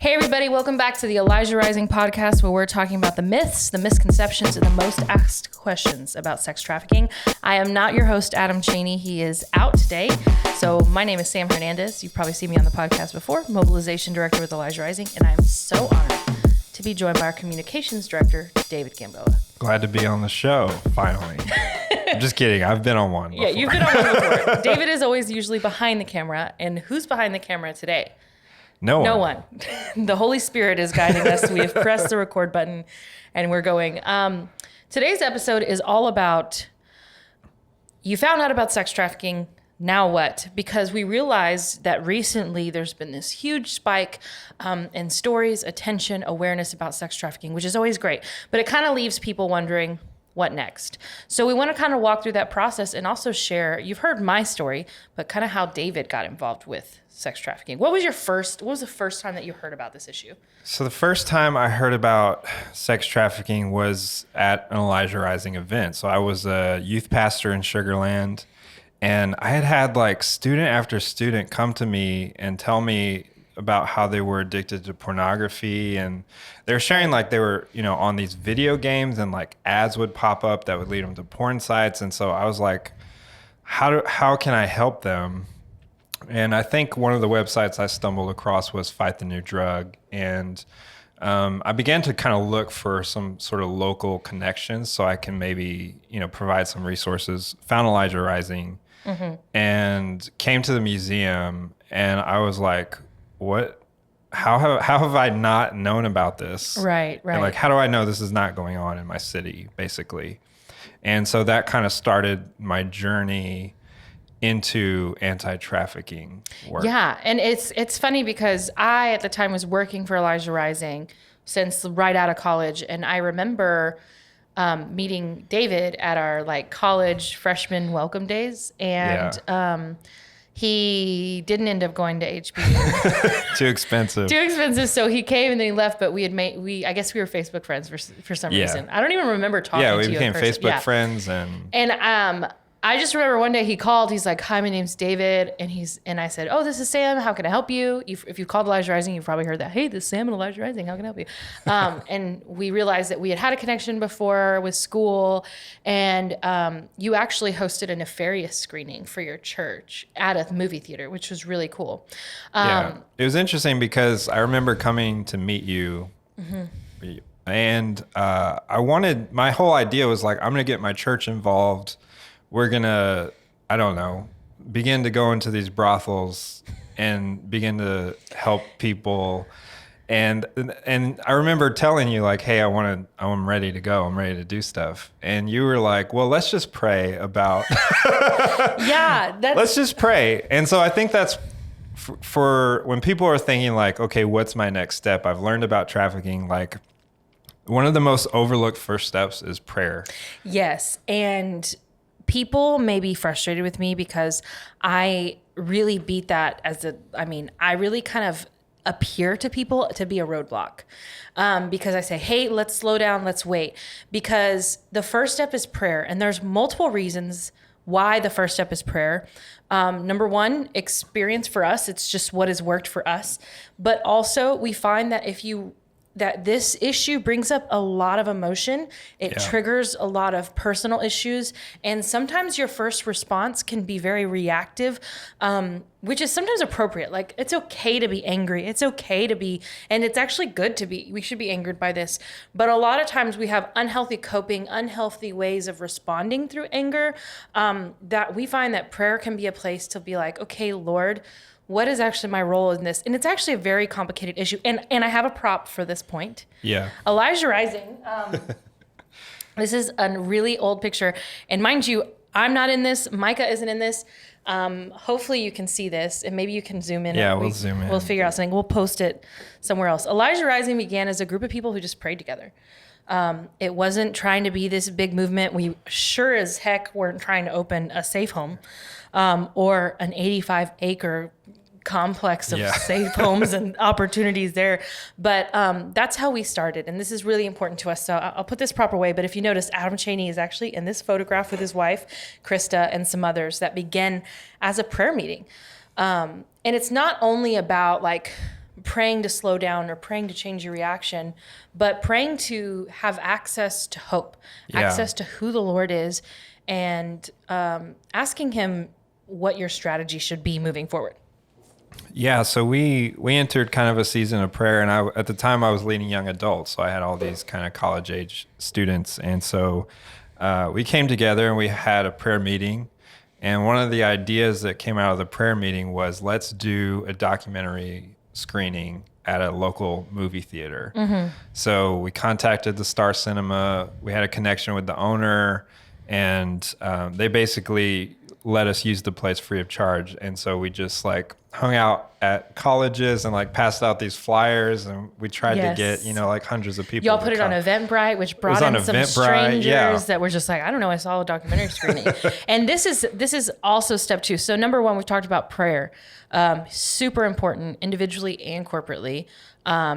Hey everybody, welcome back to the Elijah Rising podcast, where we're talking about the myths, the misconceptions, and the most asked questions about sex trafficking. I am not your host, Adam Cheney. He is out today. So my name is Sam Hernandez. You've probably seen me on the podcast before, mobilization director with Elijah Rising, and I am so honored to be joined by our communications director, David Gamboa. Glad to be on the show, finally. I'm just kidding. I've been on one before. Yeah, you've been on one before. David is always usually behind the camera, and who's behind the camera today? No one. The Holy Spirit is guiding us. We have pressed the record button and we're going. Today's episode is all about, you found out about sex trafficking, now what? Because we realized that recently there's been this huge spike in stories, attention, awareness about sex trafficking, which is always great. But it kind of leaves people wondering, what next? So we want to kind of walk through that process and also share, you've heard my story, but kind of how David got involved with sex trafficking. What was the first time that you heard about this issue? So the first time I heard about sex trafficking was at an Elijah Rising event. So I was a youth pastor in Sugar Land, and I had like student after student come to me and tell me about how they were addicted to pornography, and they were sharing like they were, on these video games, and like ads would pop up that would lead them to porn sites. And so I was like, how can I help them? And I think one of the websites I stumbled across was Fight the New Drug. And I began to kind of look for some sort of local connections so I can maybe, provide some resources. Found Elijah Rising and came to the museum, and I was like, what? How have I not known about this? Right. And like, how do I know this is not going on in my city, basically? And so that kind of started my journey into anti-trafficking work. Yeah, and it's funny because I at the time was working for Elijah Rising since right out of college, and I remember meeting David at our like college freshman welcome days, and he didn't end up going to HBU. Too expensive. So he came and then he left, but I guess we were Facebook friends for some reason. I don't even remember talking to you. Yeah, we became Facebook friends, and I just remember one day he called. He's like, "Hi, my name's David," and I said, "Oh, this is Sam. How can I help you?" If you called Elijah Rising, you've probably heard that. "Hey, this is Sam and Elijah Rising. How can I help you?" And we realized that we had a connection before with school, and you actually hosted a nefarious screening for your church at a movie theater, which was really cool. It was interesting because I remember coming to meet you. And my whole idea was like, I'm going to get my church involved. We're going to, begin to go into these brothels and begin to help people. And I remember telling you like, hey, I'm ready to go. I'm ready to do stuff. And you were like, well, let's just pray about, let's just pray. And so I think that's for when people are thinking like, okay, what's my next step? I've learned about trafficking. Like one of the most overlooked first steps is prayer. Yes. And people may be frustrated with me because I really beat that I really kind of appear to people to be a roadblock because I say, hey, let's slow down, let's wait. Because the first step is prayer. And there's multiple reasons why the first step is prayer. Number one, experience for us. It's just what has worked for us. But also we find that that this issue brings up a lot of emotion. It triggers a lot of personal issues. And sometimes your first response can be very reactive, which is sometimes appropriate. Like, it's okay to be angry. It's okay to be, and it's actually good to be. We should be angered by this. But a lot of times we have unhealthy coping, unhealthy ways of responding through anger, that we find that prayer can be a place to be like, okay, Lord, what is actually my role in this? And it's actually a very complicated issue. And I have a prop for this point. Yeah. Elijah Rising. This is a really old picture. And mind you, I'm not in this. Micah isn't in this. Hopefully you can see this, and maybe you can zoom in. Yeah, we'll zoom in. We'll figure out something. We'll post it somewhere else. Elijah Rising began as a group of people who just prayed together. It wasn't trying to be this big movement. We sure as heck weren't trying to open a safe home or an 85-acre complex of safe homes and opportunities there. But that's how we started. And this is really important to us. So I'll put this proper way. But if you notice, Adam Cheney is actually in this photograph with his wife, Krista, and some others that began as a prayer meeting. And it's not only about like praying to slow down or praying to change your reaction, but praying to have access to hope, access to who the Lord is, and asking him what your strategy should be moving forward. Yeah, so we entered kind of a season of prayer, and at the time I was leading young adults, so I had all these kind of college age students, and so we came together and we had a prayer meeting, and one of the ideas that came out of the prayer meeting was, let's do a documentary screening at a local movie theater. Mm-hmm. So we contacted the Star Cinema. We had a connection with the owner, and they basically let us use the place free of charge. And so we just like hung out at colleges and like passed out these flyers, and we tried to get, like hundreds of people. Y'all put it on Eventbrite, which brought in some strangers that were just like, I don't know, I saw a documentary screening. And this is also step 2. So number 1, we've talked about prayer, super important individually and corporately.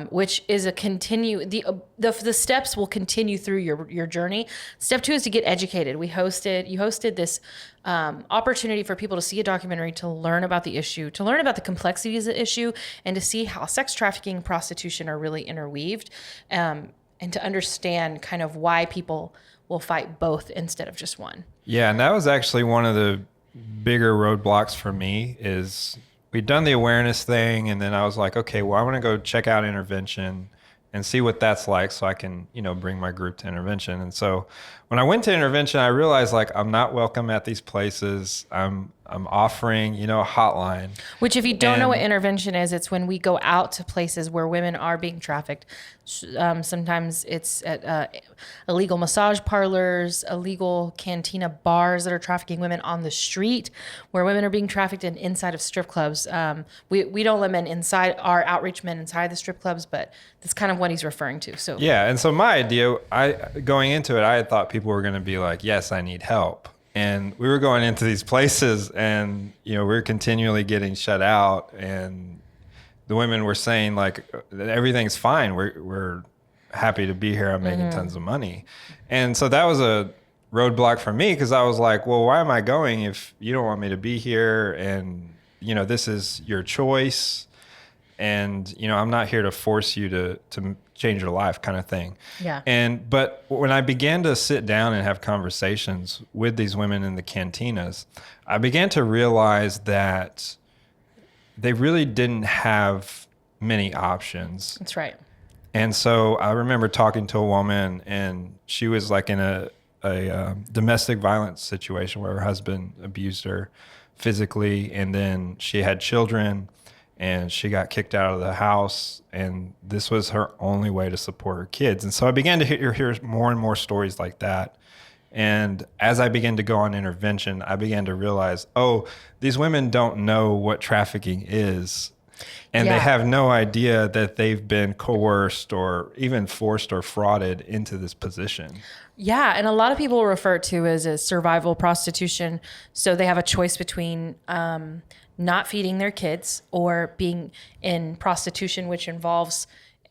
Which is the steps will continue through your journey. Step 2 is to get educated. You hosted this opportunity for people to see a documentary, to learn about the issue, to learn about the complexities of the issue, and to see how sex trafficking and prostitution are really interweaved, and to understand kind of why people will fight both instead of just one. Yeah, and that was actually one of the bigger roadblocks for me. Is we'd done the awareness thing, and then I was like, okay, well, I want to go check out intervention and see what that's like, so I can, bring my group to intervention. And so when I went to intervention, I realized like I'm not welcome at these places. I'm offering, a hotline. Which, if you don't know what intervention is, it's when we go out to places where women are being trafficked. Sometimes it's at illegal massage parlors, illegal cantina bars that are trafficking women on the street, where women are being trafficked, and inside of strip clubs. We don't let men inside, our outreach men inside the strip clubs, but that's kind of what he's referring to. So yeah, and so my idea, going into it, I had thought people were going to be like, yes, I need help. And we were going into these places, and we were continually getting shut out, and the women were saying like, everything's fine, we're happy to be here, I'm making tons of money. And so that was a roadblock for me, because I was like, well, why am I going if you don't want me to be here? And this is your choice, and I'm not here to force you to change your life, kind of thing. Yeah. But when I began to sit down and have conversations with these women in the cantinas, I began to realize that they really didn't have many options. That's right. And so I remember talking to a woman, and she was like in a domestic violence situation where her husband abused her physically, and then she had children, and she got kicked out of the house, and this was her only way to support her kids. And so I began to hear more and more stories like that. And as I began to go on intervention, I began to realize, these women don't know what trafficking is. And they have no idea that they've been coerced or even forced or frauded into this position. Yeah, and a lot of people refer to it as survival prostitution. So they have a choice between not feeding their kids or being in prostitution, which involves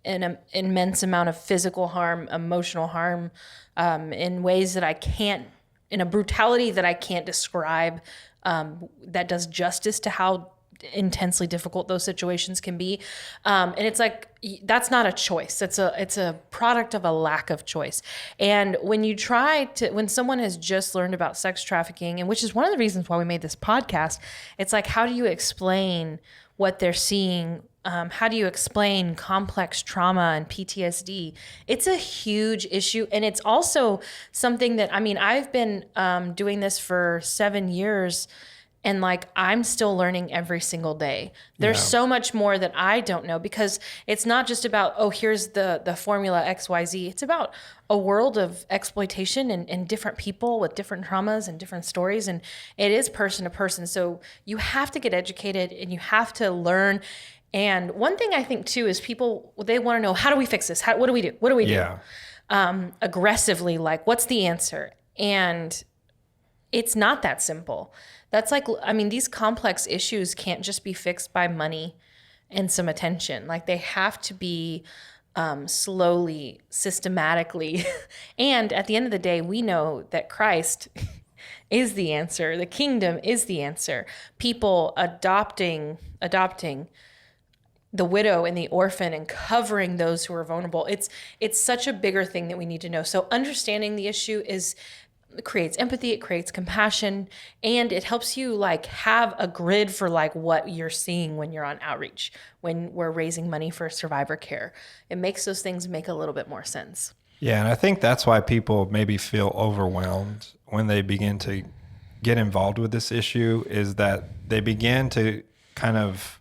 an immense amount of physical harm, emotional harm, in ways that in a brutality that I can't describe, that does justice to how intensely difficult those situations can be. And it's like, that's not a choice. It's a product of a lack of choice. And when someone has just learned about sex trafficking, and which is one of the reasons why we made this podcast, it's like, how do you explain what they're seeing? How do you explain complex trauma and PTSD? It's a huge issue. And it's also something that, I've been doing this for 7 years, and like, I'm still learning every single day. There's so much more that I don't know, because it's not just about, here's the formula XYZ. It's about a world of exploitation and different people with different traumas and different stories. And it is person to person. So you have to get educated, and you have to learn. And one thing I think too is people, they want to know, how do we fix this? What do we do? What do we do? Aggressively, like, what's the answer? And it's not that simple. That's like, these complex issues can't just be fixed by money and some attention. Like, they have to be slowly, systematically. And at the end of the day, we know that Christ is the answer. The kingdom is the answer. People adopting the widow and the orphan and covering those who are vulnerable. It's such a bigger thing that we need to know. So understanding the issue it creates empathy, it creates compassion, and it helps you like have a grid for like what you're seeing when you're on outreach, when we're raising money for survivor care. It makes those things make a little bit more sense. Yeah, and I think that's why people maybe feel overwhelmed when they begin to get involved with this issue, is that they begin to kind of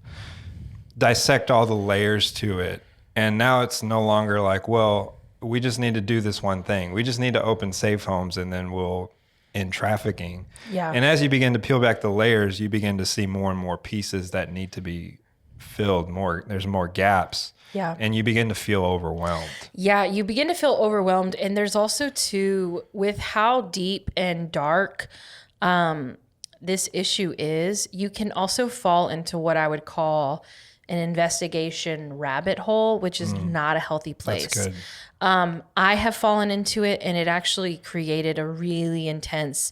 dissect all the layers to it. And now it's no longer like, well, we just need to do this one thing. We just need to open safe homes and then we'll end trafficking. Yeah. And as you begin to peel back the layers, you begin to see more and more pieces that need to be filled. There's more gaps. Yeah. And you begin to feel overwhelmed. Yeah, you begin to feel overwhelmed. And there's also too, with how deep and dark this issue is, you can also fall into what I would call an investigation rabbit hole, which is not a healthy place. That's good. I have fallen into it, and it actually created a really intense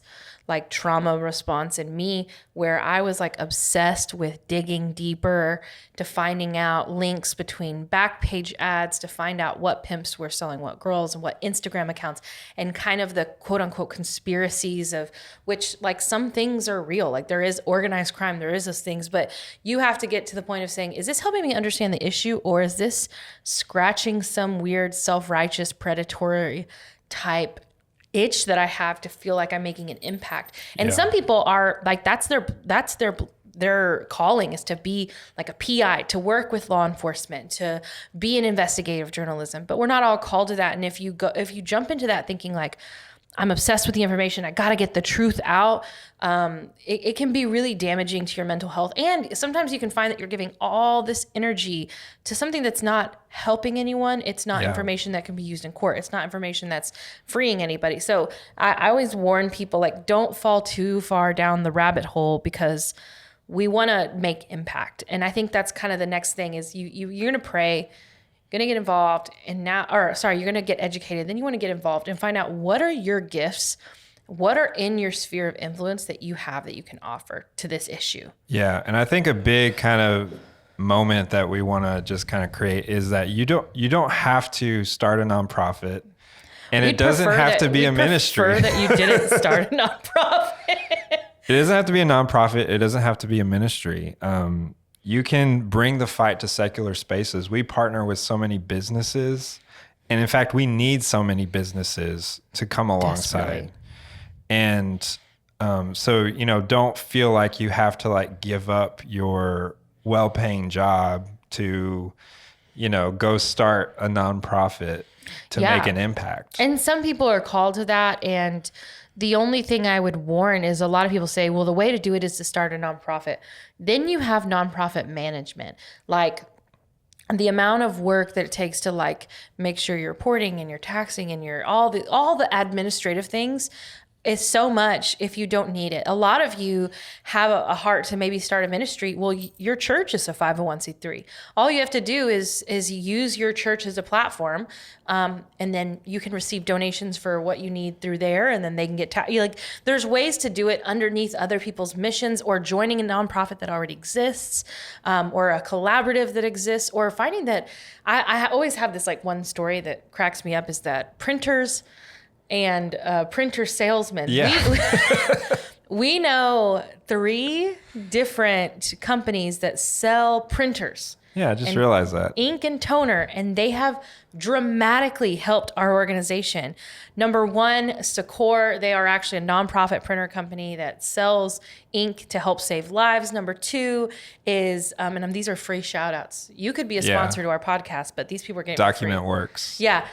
like trauma response in me, where I was like obsessed with digging deeper to finding out links between back page ads to find out what pimps were selling what girls and what Instagram accounts, and kind of the quote unquote conspiracies of which, like, some things are real. Like, there is organized crime, there is those things, but you have to get to the point of saying, is this helping me understand the issue, or is this scratching some weird self-righteous predatory type itch that I have to feel like I'm making an impact? And some people are like, that's their calling, is to be like a PI, to work with law enforcement, to be in investigative journalism. But we're not all called to that. And if you jump into that thinking like, I'm obsessed with the information, I got to get the truth out, it can be really damaging to your mental health. And sometimes you can find that you're giving all this energy to something that's not helping anyone. It's not information that can be used in court. It's not information that's freeing anybody. So I always warn people, like, don't fall too far down the rabbit hole, because we want to make impact. And I think that's kind of the next thing is you're going to pray, going to get involved, and you're going to get educated. Then you want to get involved and find out what are your gifts, what are in your sphere of influence that you have that you can offer to this issue. Yeah. And I think a big kind of moment that we want to just kind of create is that you don't have to start a nonprofit, and it doesn't have to be a ministry. Prefer that you didn't start a nonprofit. It doesn't have to be a nonprofit. It doesn't have to be a ministry. You can bring the fight to secular spaces. We partner with so many businesses. And in fact, we need so many businesses to come alongside. Desperately. And so, don't feel like you have to like give up your well-paying job to, go start a nonprofit to make an impact. And some people are called to that. And the only thing I would warn is, a lot of people say, well, the way to do it is to start a nonprofit. Then you have nonprofit management. Like, the amount of work that it takes to like make sure you're reporting and you're taxing and you're all the administrative things is so much if you don't need it. A lot of you have a heart to maybe start a ministry. Well, your church is a 501c3. All you have to do is use your church as a platform, and then you can receive donations for what you need through there, and then they can get there's ways to do it underneath other people's missions, or joining a nonprofit that already exists, or a collaborative that exists, or finding that I always have this like one story that cracks me up, is that printers and printer salesmen. Yeah. We know 3 different companies that sell printers. Yeah, I just realized that. Ink and toner, and they have dramatically helped our organization. Number 1, Secor, they are actually a nonprofit printer company that sells ink to help save lives. Number 2 is, and these are free shout outs. You could be a sponsor to our podcast, but these people are getting Document free. Works. Yeah.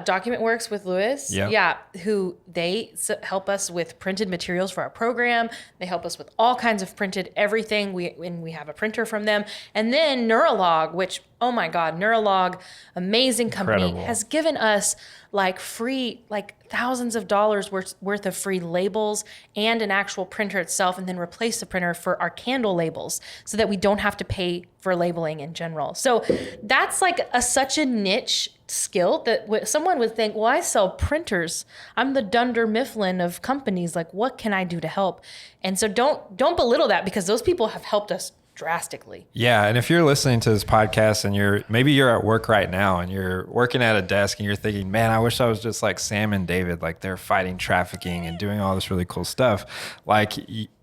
Document Works with Lewis. Yep. Yeah. Who they help us with printed materials for our program. They help us with all kinds of printed everything. We have a printer from them. And then Neurolog, which, oh my God, Neurolog, amazing company, Incredible. has given us like free, like thousands of dollars worth of free labels and an actual printer itself, and then replace the printer for our candle labels so that we don't have to pay for labeling in general. So that's like such a niche skill that someone would think, well, I sell printers. I'm the Dunder Mifflin of companies. Like, what can I do to help? And so don't belittle that, because those people have helped us drastically. Yeah. And if you're listening to this podcast and maybe you're at work right now and you're working at a desk and you're thinking, man, I wish I was just like Sam and David, like they're fighting trafficking and doing all this really cool stuff. Like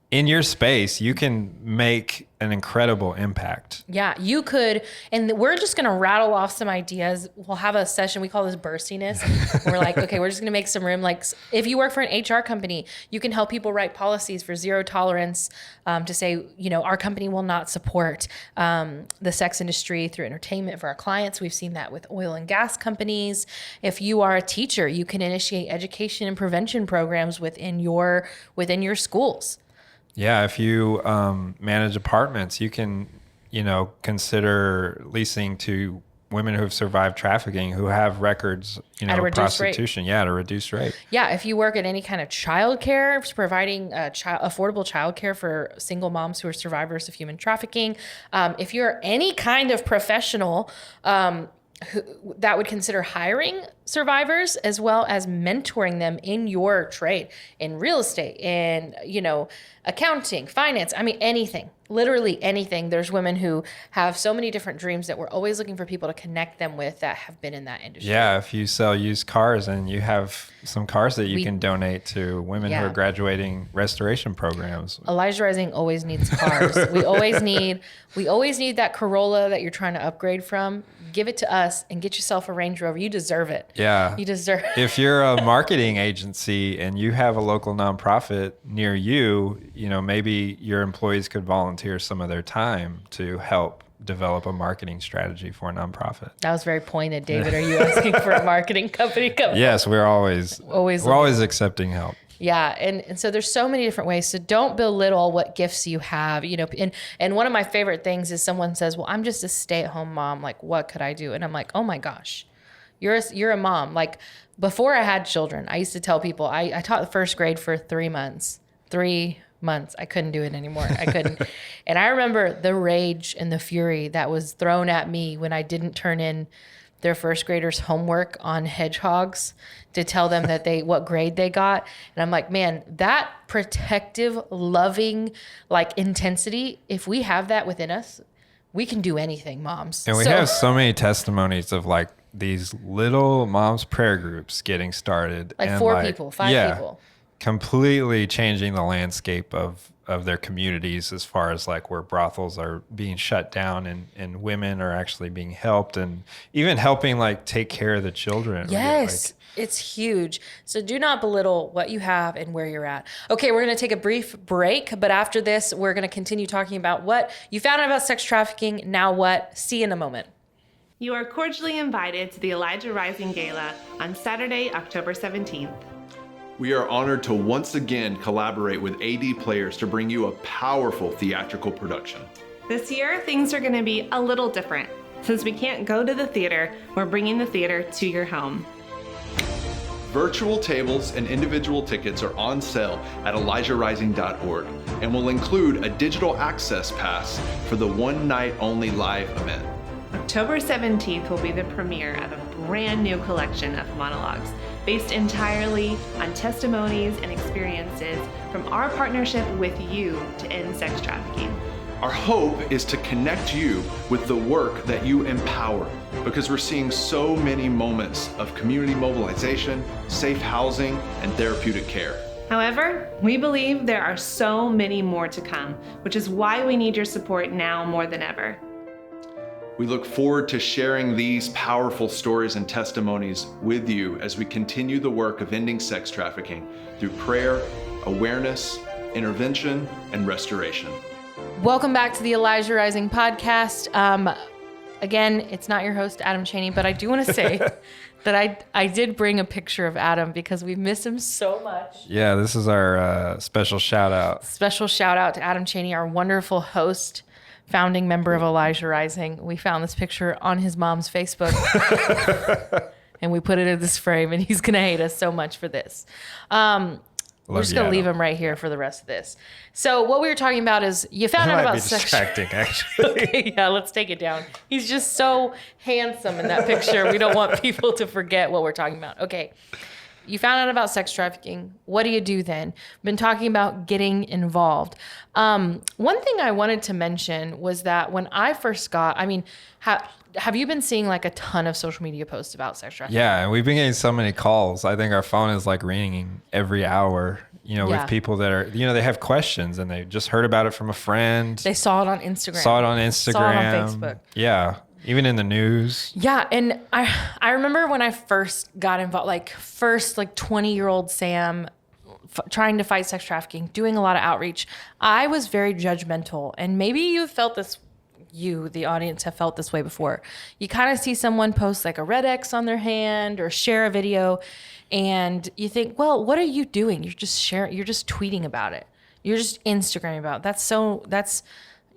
in your space, you can make an incredible impact. Yeah, you could. And we're just going to rattle off some ideas. We'll have a session. We call this burstiness. We're like, okay, we're just going to make some room. Like if you work for an HR company, you can help people write policies for zero tolerance to say, our company will not support the sex industry through entertainment for our clients. We've seen that with oil and gas companies. If you are a teacher, you can initiate education and prevention programs within your schools. Yeah, if you manage apartments, you can, consider leasing to women who have survived trafficking, who have records, At a reduced prostitution. rate. Yeah, at a reduced rate. Yeah, if you work at any kind of childcare, providing affordable childcare for single moms who are survivors of human trafficking. If you're any kind of professional that would consider hiring survivors as well as mentoring them in your trade, in real estate, in, accounting, finance, anything, literally anything. There's women who have so many different dreams that we're always looking for people to connect them with that have been in that industry. Yeah, if you sell used cars and you have some cars that you can donate to women who are graduating restoration programs. Elijah Rising always needs cars. we always need that Corolla that you're trying to upgrade from. Give it to us and get yourself a Range Rover. You deserve it. Yeah. You deserve it. If you're a marketing agency and you have a local nonprofit near you, maybe your employees could volunteer some of their time to help develop a marketing strategy for a nonprofit. That was very pointed, David. Are you asking for a marketing company? Yes, we're always accepting help. Yeah. And so there's so many different ways. So don't belittle what gifts you have, and one of my favorite things is someone says, well, I'm just a stay-at-home mom. Like, what could I do? And I'm like, oh my gosh, you're a mom. Like before I had children, I used to tell people I taught the first grade for 3 months. 3 months. I couldn't do it anymore. I couldn't. And I remember the rage and the fury that was thrown at me when I didn't turn in their first graders' homework on hedgehogs to tell them that what grade they got. And I'm like, man, that protective, loving, intensity, if we have that within us, we can do anything, moms. And we have so many testimonies of these little moms prayer groups getting started. And 4 people, 5 people. Completely changing the landscape of their communities as far as where brothels are being shut down and women are actually being helped, and even helping take care of the children. Yes, it's huge. So do not belittle what you have and where you're at. Okay, we're going to take a brief break, but after this, we're going to continue talking about what you found out about sex trafficking. Now what? See you in a moment. You are cordially invited to the Elijah Rising Gala on Saturday, October 17th. We are honored to once again collaborate with AD Players to bring you a powerful theatrical production. This year, things are going to be a little different. Since we can't go to the theater, we're bringing the theater to your home. Virtual tables and individual tickets are on sale at ElijahRising.org and will include a digital access pass for the one-night-only live event. October 17th will be the premiere of a brand new collection of monologues based entirely on testimonies and experiences from our partnership with you to end sex trafficking. Our hope is to connect you with the work that you empower, because we're seeing so many moments of community mobilization, safe housing, and therapeutic care. However, we believe there are so many more to come, which is why we need your support now more than ever. We look forward to sharing these powerful stories and testimonies with you as we continue the work of ending sex trafficking through prayer, awareness, intervention, and restoration. Welcome back to the Elijah Rising podcast. Again, it's not your host, Adam Chaney, but I do want to say that I did bring a picture of Adam because we miss him so much. Yeah, this is our special shout out. Special shout out to Adam Chaney, our wonderful host, founding member of Elijah Rising. We found this picture on his mom's Facebook and we put it in this frame, and he's going to hate us so much for this. We're just going to leave him right here for the rest of this. So what we were talking about is you found out about sex. Distracting, actually. Okay, yeah, let's take it down. He's just so handsome in that picture. We don't want people to forget what we're talking about. Okay. You found out about sex trafficking. What do you do then? Been talking about getting involved. One thing I wanted to mention was that when I first got, I mean, have you been seeing like a ton of social media posts about sex trafficking? Yeah, and we've been getting so many calls. I think our phone is like ringing every hour, Yeah. with people that are, they have questions and they just heard about it from a friend. They saw it on Instagram. Saw it on Instagram. Saw it on Facebook. Yeah, even in the news. Yeah, and I remember when I first got involved, like 20-year-old Sam trying to fight sex trafficking, doing a lot of outreach. I was very judgmental, and maybe you felt this. You, the audience, have felt this way before. You kind of see someone post like a red X on their hand or share a video, and you think, well, what are you doing? You're just sharing. You're just tweeting about it. You're just Instagramming about it.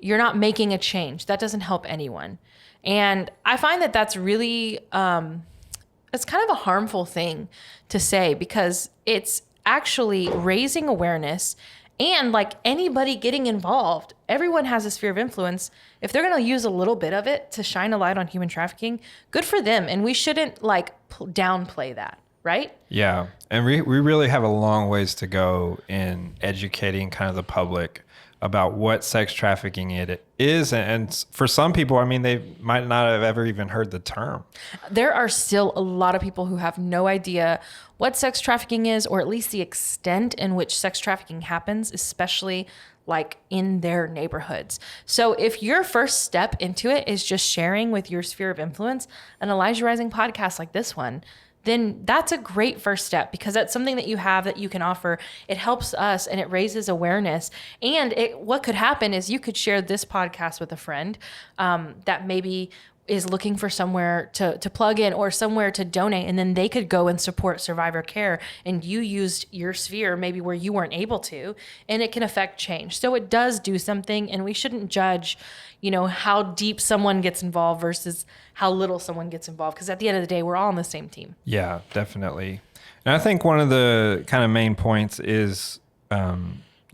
You're not making a change. That doesn't help anyone. And I find that that's really, it's kind of a harmful thing to say, because it's actually raising awareness. And like anybody getting involved, everyone has a sphere of influence. If they're going to use a little bit of it to shine a light on human trafficking, good for them. And we shouldn't like downplay that, right? Yeah. And we really have a long ways to go in educating kind of the public about what sex trafficking it is. And for some people, I mean, they might not have ever even heard the term. There are still a lot of people who have no idea what sex trafficking is, or at least the extent in which sex trafficking happens, especially like in their neighborhoods. So if your first step into it is just sharing with your sphere of influence an Elijah Rising podcast like this one, then that's a great first step, because that's something that you have that you can offer. It helps us and it raises awareness. And what could happen is you could share this podcast with a friend that maybe is looking for somewhere to plug in or somewhere to donate, and then they could go and support survivor care, and you used your sphere maybe where you weren't able to, and it can affect change. So it does do something, and we shouldn't judge, how deep someone gets involved versus how little someone gets involved, because at the end of the day, we're all on the same team. Yeah, definitely. And I think one of the kind of main points is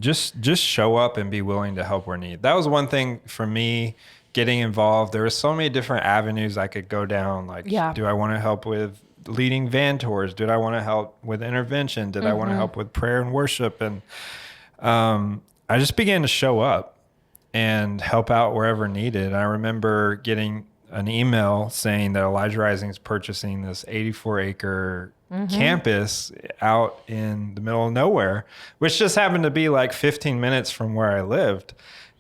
just show up and be willing to help where needed. That was one thing for me getting involved. There were so many different avenues I could go down. Like, do I want to help with leading van tours? Did I want to help with intervention? Did I want to help with prayer and worship? And I just began to show up and help out wherever needed. I remember getting an email saying that Elijah Rising is purchasing this 84-acre campus out in the middle of nowhere, which just happened to be like 15 minutes from where I lived.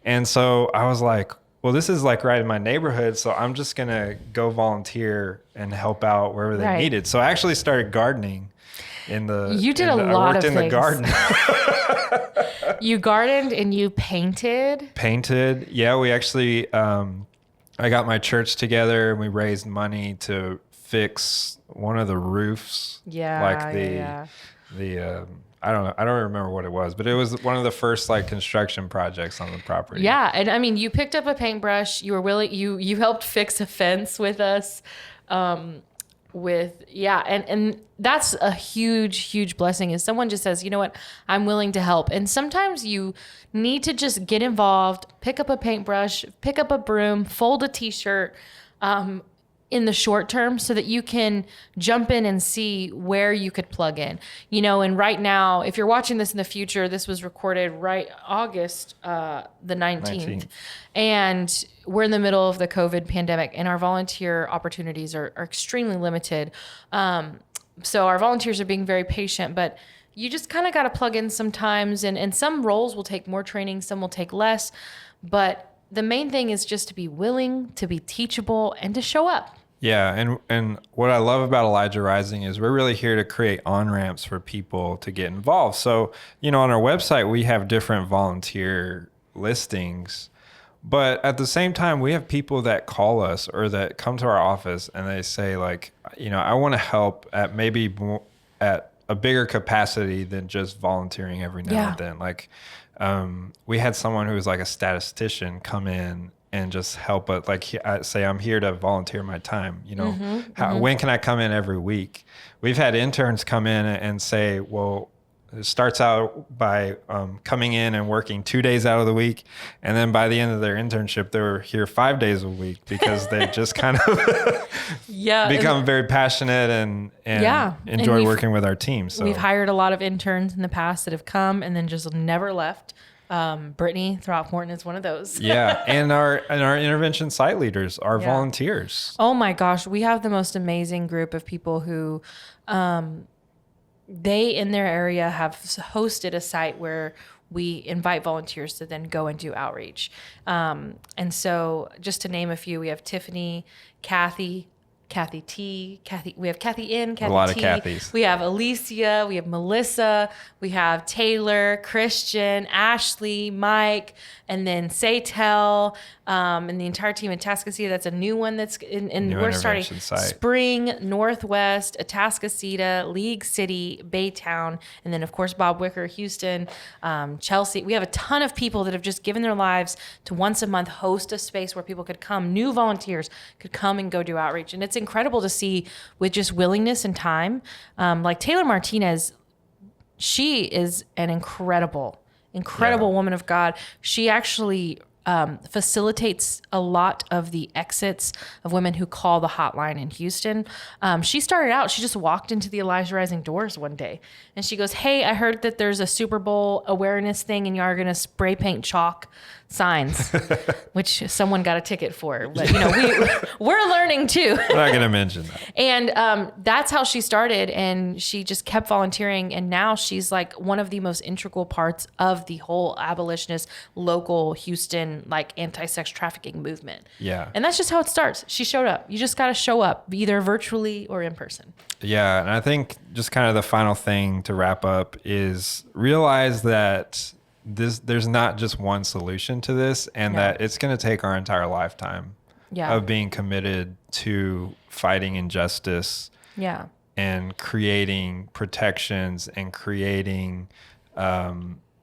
And so I was like, well, this is like right in my neighborhood, so I'm just going to go volunteer and help out wherever they needed. So I actually started gardening in the... You did a lot of things. I worked in the garden. You gardened and you painted? Painted. Yeah, we actually... I got my church together and we raised money to fix one of the roofs. Yeah, like the I don't know. I don't remember what it was, but it was one of the first like construction projects on the property. Yeah, and I mean, you picked up a paintbrush. You were willing. You helped fix a fence with us. And that's a huge blessing. Is someone just says, you know what, I'm willing to help. And sometimes you need to just get involved, pick up a paintbrush, pick up a broom, fold a t-shirt, in the short term, so that you can jump in and see where you could plug in, and right now, if you're watching this in the future, this was recorded right August, the 19th. And we're in the middle of the COVID pandemic, and our volunteer opportunities are extremely limited. So our volunteers are being very patient, but you just kind of got to plug in sometimes, and some roles will take more training, some will take less, but the main thing is just to be willing, to be teachable, and to show up. Yeah, and what I love about Elijah Rising is we're really here to create on-ramps for people to get involved. So, on our website, we have different volunteer listings, but at the same time, we have people that call us or that come to our office and they say like, I want to help at maybe at a bigger capacity than just volunteering every now and then. Like, we had someone who was like a statistician come in and just help, but like I say, I'm here to volunteer my time. When can I come in every week? We've had interns come in and say, well, it starts out by coming in and working 2 days out of the week. And then by the end of their internship, they're here 5 days a week because they just kind of become very passionate and enjoy working with our team. So we've hired a lot of interns in the past that have come and then just never left. Brittany Throckmorton is one of those. Yeah. And our intervention site leaders are volunteers. Oh my gosh. We have the most amazing group of people who, they in their area have hosted a site where we invite volunteers to then go and do outreach. And so just to name a few, we have Tiffany, Kathy T, we have Kathy N, Kathy a lot T. of Kathys. We have Alicia, we have Melissa, we have Taylor, Christian, Ashley, Mike, and then Saytel, and the entire team in Atascocita. That's a new one that's in we're starting site. Spring, Northwest, Atascocita, League City, Baytown, and then of course Bob Wicker, Houston, Chelsea. We have a ton of people that have just given their lives to once a month host a space where people could come, new volunteers could come and go do outreach. And it's incredible to see with just willingness and time. Like Taylor Martinez, she is an incredible woman of God. She actually facilitates a lot of the exits of women who call the hotline in Houston. She started out, she just walked into the Elijah Rising doors one day and she goes, "Hey, I heard that there's a Super Bowl awareness thing and you are going to spray paint chalk signs," which someone got a ticket for. But we're learning too. We're not going to mention that. And that's how she started, and she just kept volunteering, and now she's like one of the most integral parts of the whole abolitionist local Houston like anti-sex trafficking movement. Yeah. And that's just how it starts. She showed up. You just got to show up, either virtually or in person. Yeah, and I think just kind of the final thing to wrap up is realize that there's not just one solution to this, and that it's going to take our entire lifetime of being committed to fighting injustice and creating protections and creating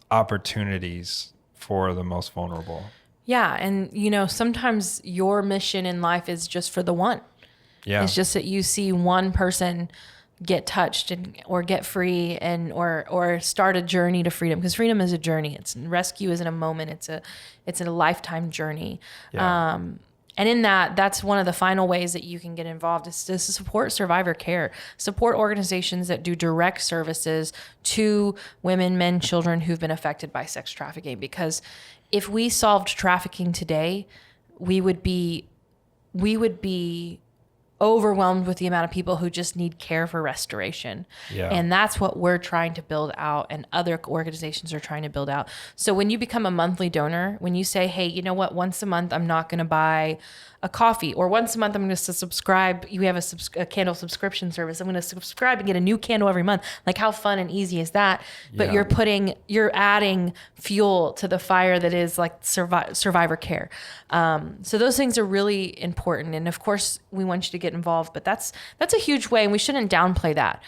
opportunities for the most vulnerable. Yeah. And, sometimes your mission in life is just for the one. Yeah. It's just that you see one person get touched or get free or start a journey to freedom, because freedom is a journey. Rescue isn't a moment. It's a lifetime journey. Yeah. And in that's one of the final ways that you can get involved is to support survivor care, support organizations that do direct services to women, men, children who've been affected by sex trafficking. Because if we solved trafficking today, we would be overwhelmed with the amount of people who just need care for restoration. Yeah. And that's what we're trying to build out, and other organizations are trying to build out. So when you become a monthly donor, when you say, "Hey, you know what, once a month I'm not going to buy a coffee, or once a month I'm going to subscribe," you have a candle subscription service, "I'm going to subscribe and get a new candle every month." Like, how fun and easy is that? But you're adding fuel to the fire that is like survivor care. So those things are really important. And of course we want you to get involved, but that's a huge way, and we shouldn't downplay that.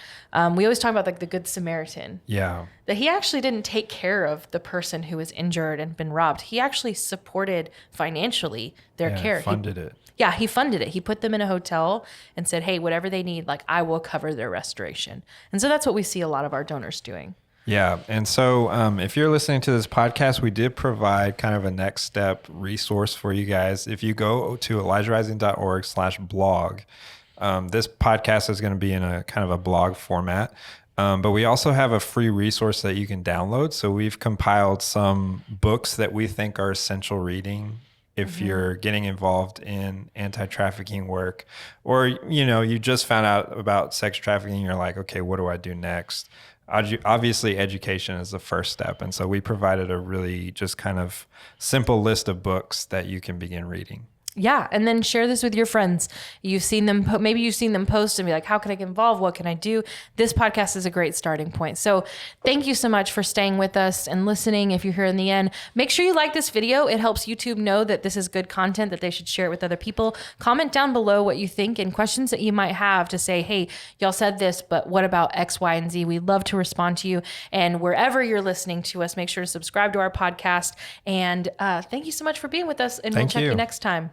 We always talk about like the Good Samaritan. Yeah. That he actually didn't take care of the person who was injured and been robbed. He actually supported financially their care. Funded it. Yeah, he funded it. He put them in a hotel and said, "Hey, whatever they need, like I will cover their restoration." And so that's what we see a lot of our donors doing. Yeah. And so if you're listening to this podcast, we did provide kind of a next step resource for you guys. If you go to elijahrising.org/blog, this podcast is going to be in a kind of a blog format. But we also have a free resource that you can download. So we've compiled some books that we think are essential reading if you're getting involved in anti-trafficking work, or, you just found out about sex trafficking. You're like, okay, what do I do next? Obviously, education is the first step. And so we provided a really just kind of simple list of books that you can begin reading. Yeah. And then share this with your friends. You've seen them, maybe you've seen them post and be like, "How can I get involved? What can I do?" This podcast is a great starting point. So thank you so much for staying with us and listening. If you're here in the end, make sure you like this video. It helps YouTube know that this is good content, that they should share it with other people. Comment down below what you think and questions that you might have to say, "Hey, y'all said this, but what about X, Y, and Z?" We'd love to respond to you. And wherever you're listening to us, make sure to subscribe to our podcast. And thank you so much for being with us, and we'll check you next time.